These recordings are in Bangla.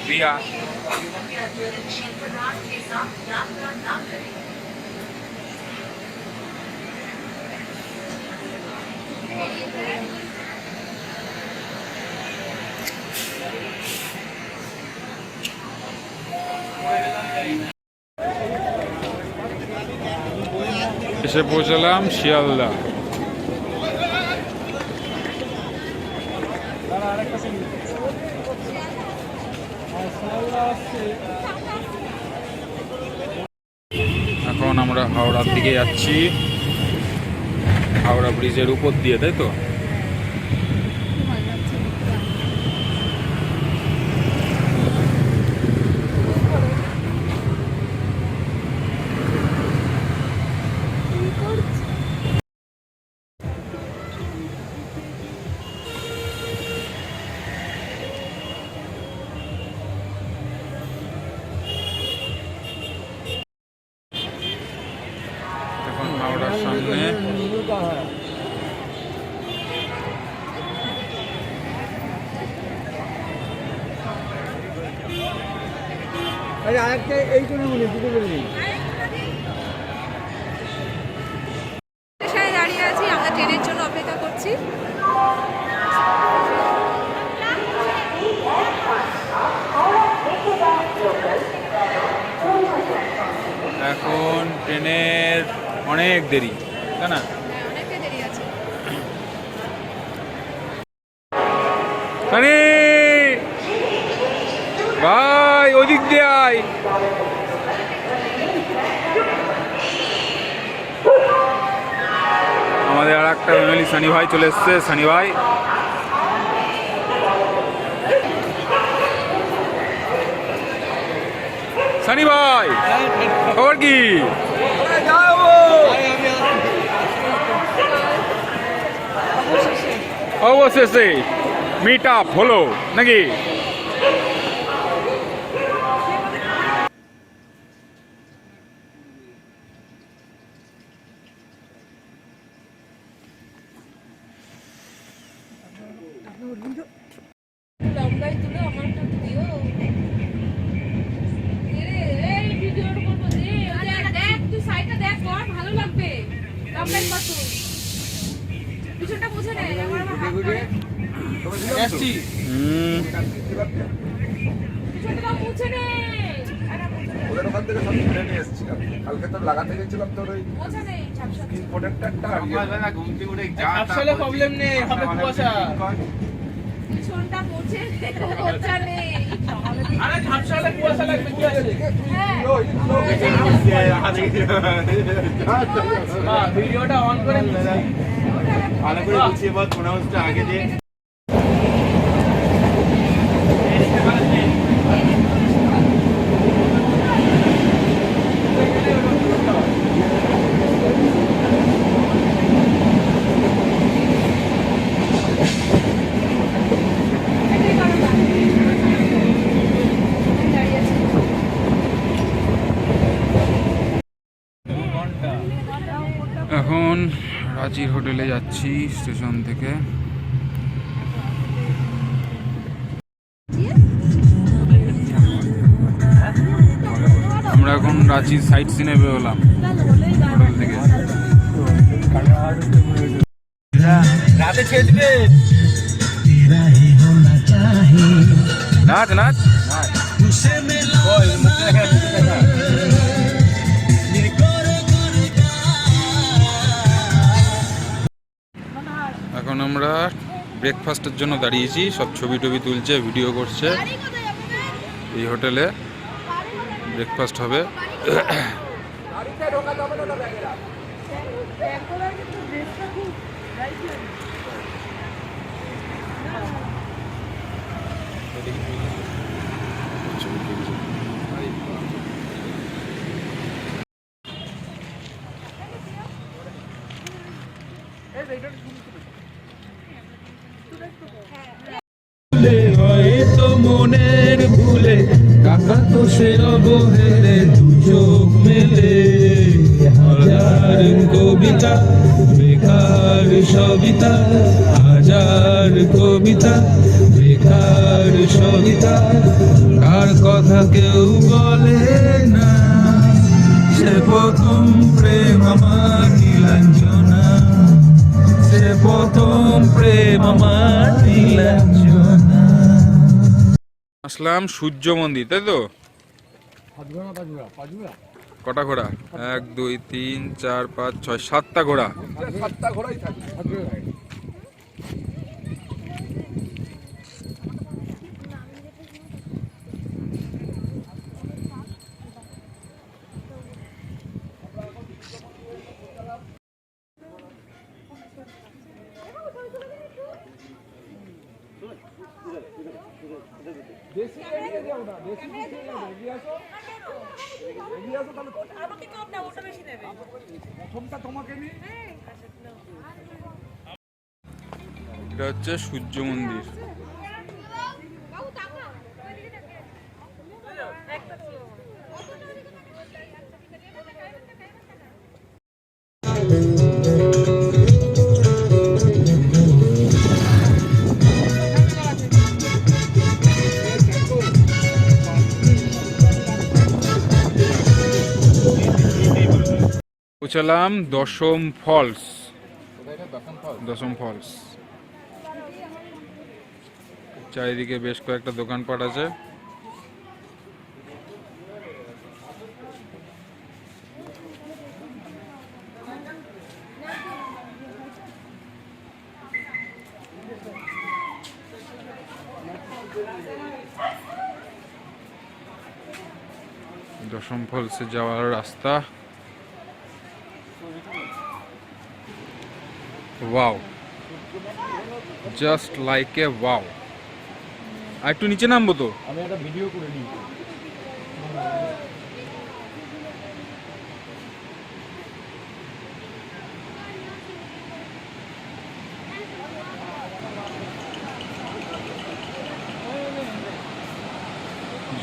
রিয়া। এসে পৌঁছালাম শিয়ালদা। এখন আমরা হাওড়ার দিকে যাচ্ছি, হাওড়া ব্রিজের উপর দিয়ে, তাই তো? এখন হাওড়ার সামনে দাঁড়িয়ে আছি, আমরা ট্রেনের জন্য অপেক্ষা করছি। এখন ট্রেনের অনেক দেরি, তাই না? অনেকটা দেরি আছে। ভাই ওদিক দিয়ে আয়। আমাদের আর একটা ফ্যামিলি সানি ভাই চলে এসছে। সানি ভাই, সানি ভাই খবর কি? অবশেষে মিট আপ হলো নাকি? লম্বাই তুলো আমারটা দিও। এই ভিডিওর করব যে দেখ, তুই সাইডটা দেখ, কর ভালো লাগবে। লম্বাই কত পিছনটা মুছে নে, আমার হাত ধরে আসছি। পিছনটা মুছে নে। ওদের ওখান থেকে সব কিনে নিয়ে এসেছিলাম। কালকে তো লাগাতে গেছিলাম তোর ওই মুছে নে ঝাপসা। স্ক্রিন প্রোটেক্টরটা। আসলে প্রবলেম নেই, হবে কুয়াশা। পিছনটা মুছে নে, মোছা নে। আরে ঝাপসা হলে কুয়াশা লাগবে, কি আছে? হ্যাঁ, ভিডিওটা অন করে ভালো করে গুছিয়ে বল, কোন অবস্থা আগে দিয়ে এখন রাজির হোটেলে যাচ্ছি স্টেশন থেকে। আমরা এখন রাঁচির সাইট সিনে বেরোলাম হোটেল থেকে। রাতে ছেড়ে নাচ নাচ এখন আমরা ব্রেকফাস্টের জন্য দাঁড়িয়েছি, সব ছবি টবি তুলছে, ভিডিও করছে। এই হোটেলে ব্রেকফাস্ট হবে। হয়তো মনের ভুলে কাকা তো সে অবহেলে দু চোখ মেলে হাজার কবিতা বেকার সবিতা হাজার কবিতা বেকার ব্যথার সবিতা কার কথা কেউ বলে না, সে প্রথম প্রেম আমার নীলাঞ্জনা, সে প্রথম প্রেম আমার নীলাঞ্জনা। আসলাম সূর্য মন্দির, তাই তো? কটা ঘোড়া? 1 2 3 4 5 6 7টা ঘোড়া। 7টা ঘোড়াই থাকবে। এটা হচ্ছে সূর্য মন্দির। পৌঁছালাম দশম ফলস। দশম ফলস চারিদিকে বেশ কয়েকটা দোকানপাট আছে। দশম ফলসে যাওয়ার রাস্তা। Wow, just like a wow. আর একটু নিচে নামবো তো? আমি একটা ভিডিও করে নিই।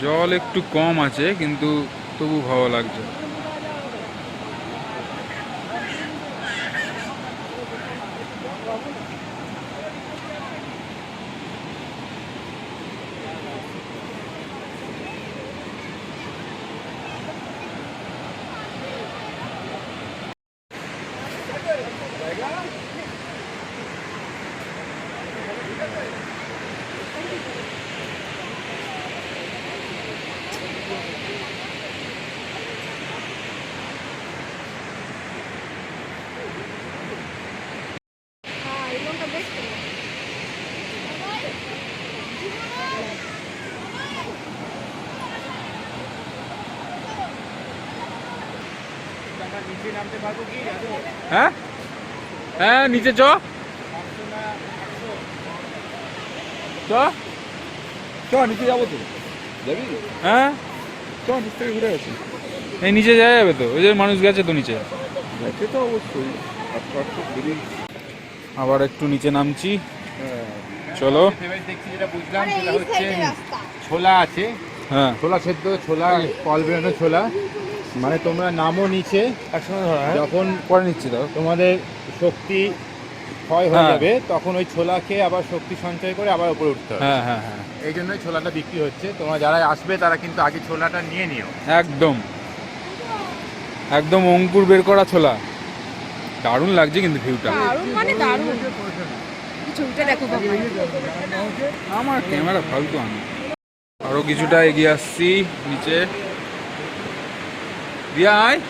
জল একটু কম আছে কিন্তু তবু ভালো লাগছে। হ্যাঁ হ্যাঁ, নিচে চ চ চ নিচে যাবো তো, যাবি? হ্যাঁ, চ নিচ থেকে ঘুরে আসি। এই নিচে যাওয়া যাবে তো? ওই যে মানুষ গেছে তো নিচে। সে তো অবশ্যই আবার একটু নিচে নামছি। চলো। দেখছি যেটা বুঝলাম সেটা হচ্ছে ছোলা আছে, হ্যাঁ, ছোলা সেদ্ধ, ছোলা কল বেরোনো ছোলা। মানে তোমরা নামো নিচে, যখন পরে নিচ্ছি তো। তোমাদের শক্তি ক্ষয় হয়ে হ্যাঁ। যাবে তখন ওই ছোলা খেয়ে আবার শক্তি সঞ্চয় করে আবার উপরে উঠতে হবে। হ্যাঁ হ্যাঁ হ্যাঁ, এই জন্যই ছোলাটা বিক্রি হচ্ছে। তোমরা যারা আসবে তারা কিন্তু আগে ছোলাটা নিয়ে নিও। একদম একদম অঙ্কুর বের করা ছোলা। দারুণ লাগছে কিন্তু ভিউটা। দারুণ মানে দারুণ। ছবিটা দেখো বাবা। আমার ক্যামেরা ফালতু আমি। আরো কিছুটা এগিয়ে আসছি নিচে। দিয়া আয়।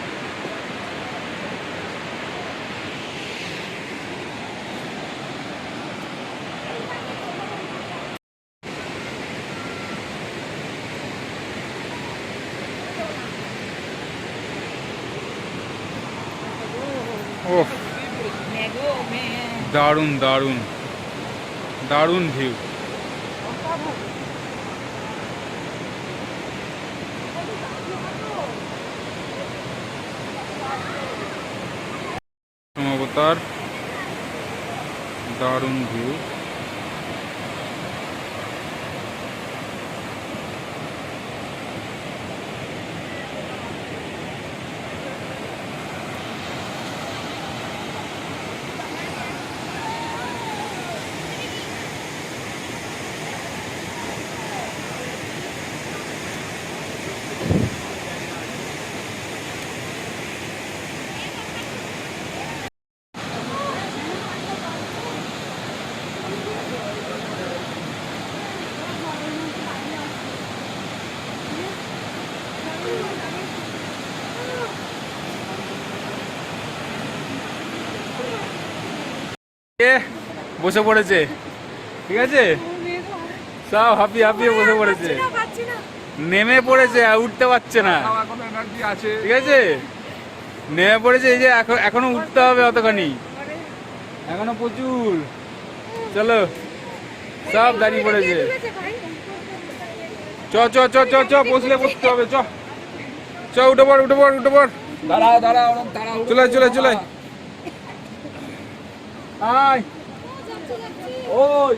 ওহ, দারুণ দারুণ দারুণ ভিউ। অবতার, দারুণ ভিউ। বসে পড়েছে, ঠিক আছে, সব হাঁপিয়ে হাঁপিয়ে বসে পড়েছে, পাচ্ছি না। নেমে পড়েছে আর উঠতে পারছে না, এখন এনার্জি আছে। ঠিক আছে, নেমে পড়েছে। এই যে এখনো উঠতে হবে অতখানি, এখনো প্রচুর। চলো, সব দাঁড়িয়ে পড়েছে। চ চ চ চ চ বসলে বসতে হবে, চ চ, উঠে পড় উঠে পড় উঠে পড়, দাঁড়াও দাঁড়াও, ওরম তাড়াহুড়ো চলে চলে চলে আয়। ওই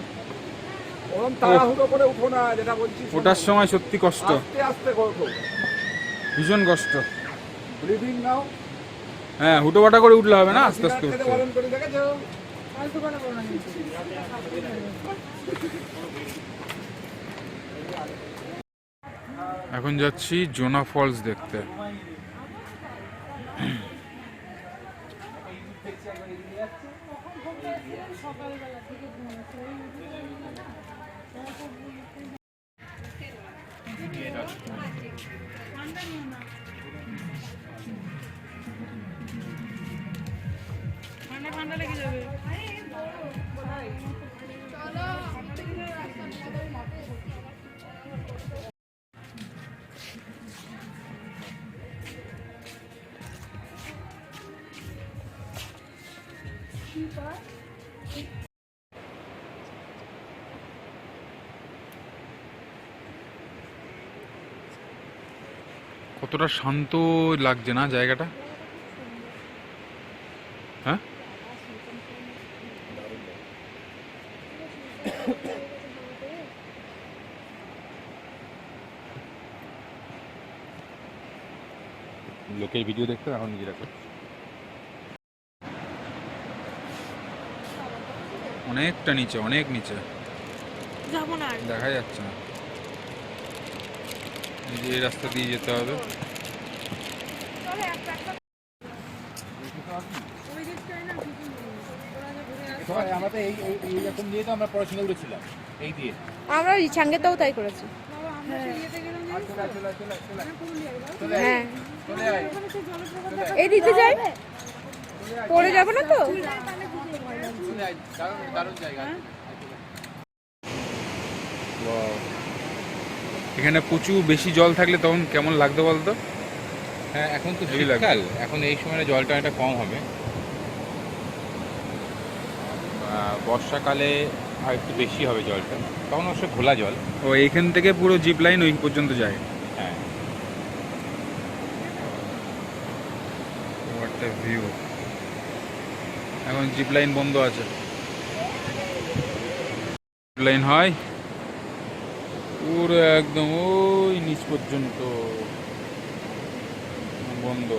ওরম তাড়াহুড়ো করে উঠো না, যেটা বলছি শোনো। ওঠার সময় সত্যি কষ্ট, আস্তে আস্তে করো, ভীষণ কষ্ট। ব্রিদিং নাও। হ্যাঁ, হুটোপাটা করে উঠলে হবে না, আস্তে আস্তে খেতে উঠতে হবে। বারণ করে দেখেছো? এখন যাচ্ছি জোনা ফলস দেখতে। ঠান্ডা ঠান্ডা লেগে যাবে। কতটা শান্ত লাগছে না জায়গাটা, হ্যাঁ? লোকের ভিডিও দেখতে এখন নিজেরা করছে। অনেকটা নিচে, অনেক নিচে, যাবো না আর। দেখা যাচ্ছে না। এই যে এই রাস্তা দিয়ে যেতে হবে। চলো একটা একটা ওই দিকটায় না কিছু নেই। ওরা যে ঘুরে আসে। সবাই আমরা তো এইরকম দিয়ে তো আমরা পড়াশোনা করেছিলাম, এই দিয়ে। আমরা ইছাঙ্গেতেও তাই করেছি। বাবা আমরা সেই ইয়েতে গেলাম যে চলে আয়, চলে আয়, চলে আয়, চলে আয়, পুরুলিয়ায় বল। চলে আয়, হ্যাঁ, চলে আয়। ওখানে সেই জলপ্রপাত দেখা এই দিতে যাই, পড়ে যাবো না তো? চলে আয়, দারুণ দারুণ জায়গা। Wow. এখানে প্রচুর বেশি জল থাকলে তখন কেমন লাগতো বলতো? হ্যাঁ, এখন তো হেভি লাগে। শীতকাল, এখন এই সময় জলটা অনেকটা কম হবে। বর্ষাকালে আর একটু বেশি হবে জলটা, তখন অবশ্য ঘোলা জল। ও, এইখান থেকে পুরো জিপ লাইন ওই পর্যন্ত যায়। হ্যাঁ, হোয়াট এ ভিউ। এখন জিপ লাইন বন্ধ আছে, জিপ লাইন হয় পুরো একদম ওই নিচ পর্যন্ত বন্ধ।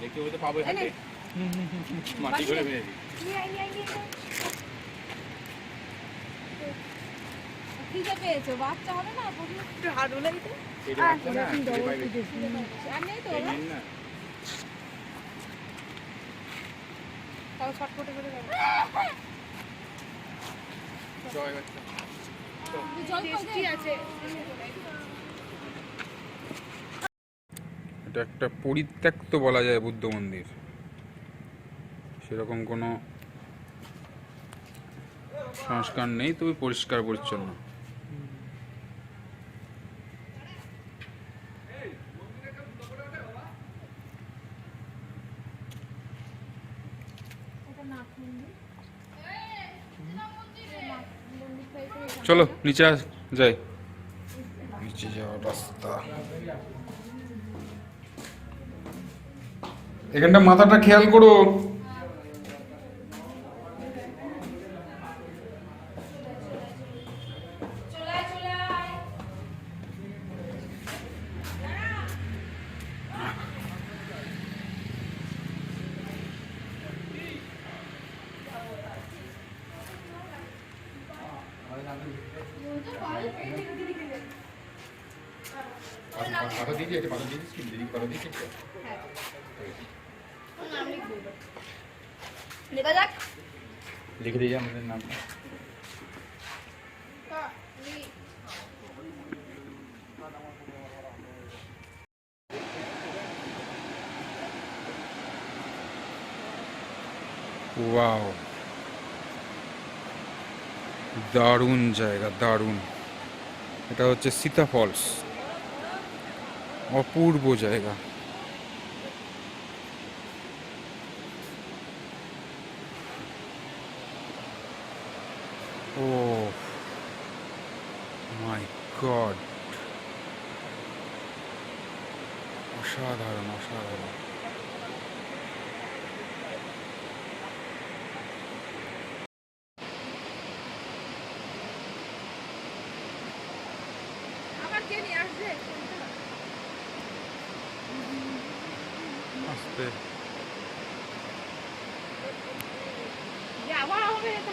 দেখতে বলতে পাবো হাতে মাটি করে ফেলে দিই। খিদে পেয়েছো, বাচ্চা হবে না? একটু হাত হলে দিতে। পেটে বাচ্চা না, পেটে পাইবে। আর নেই তো এই ওরা? নিন না। তাও ছটফটে করে যাবে। জয় বাচ্চা। জল টেস্টি আছে। এটা একটা পরিত্যক্ত বলা যায় বুদ্ধ মন্দির, সেরকম কোনো সংস্কার নেই, তবে পরিষ্কার পরিচ্ছন্ন। চলো নিচে যাই, নিচে যাওয়ার রাস্তা। এখানটা মাথাটা খেয়াল করো। পাতা দিয়ে দিয়েছে, পাতা দিয়ে দিচ্ছি, দিদি পাতা দিয়েছে। লেখা যাক। লিখে দিয়ে আমাদের নামটা। ওয়াও, দারুণ জায়গা, দারুণ। এটা হচ্ছে সীতা ফলস, অপূর্ব জায়গা। ও মাই গড, অসাধারণ, অসাধারণ। আবার কে নিয়ে আসবে আস্তে আবার আমাকে যেতে